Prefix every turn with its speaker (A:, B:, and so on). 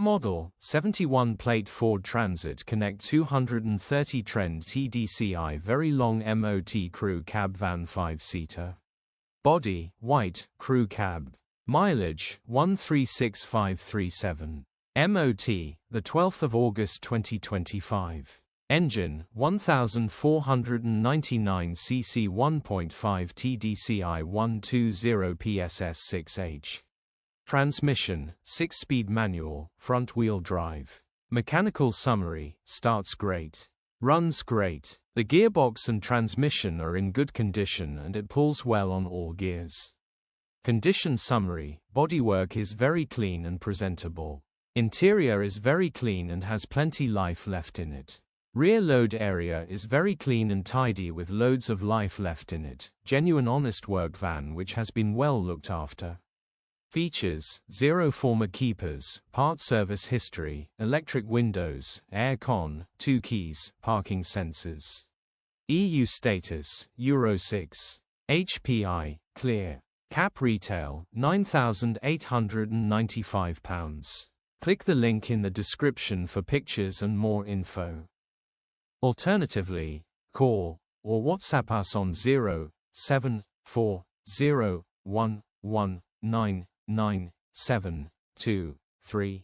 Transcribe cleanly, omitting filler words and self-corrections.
A: model, 71 plate Ford Transit Connect 230 Trend Tdci very long MOT crew cab van 5-seater. Body, white, crew cab. Mileage, 136537. MOT, the 12th of August 2025. Engine, 1499 cc 1.5 Tdci 120 PSS 6H. Transmission, 6-speed manual, front-wheel drive. Mechanical summary, starts great. Runs great. The gearbox and transmission are in good condition and it pulls well on all gears. Condition summary, bodywork is very clean and presentable. Interior is very clean and has plenty life left in it. Rear load area is very clean and tidy with loads of life left in it. Genuine honest work van which has been well looked after. Features, 0 former keepers, part service history, electric windows, air con, 2 keys, parking sensors. EU status, Euro 6. HPI, clear. Cap retail, £9,895. Click the link in the description for pictures and more info. Alternatively, call or WhatsApp us on 07401199723.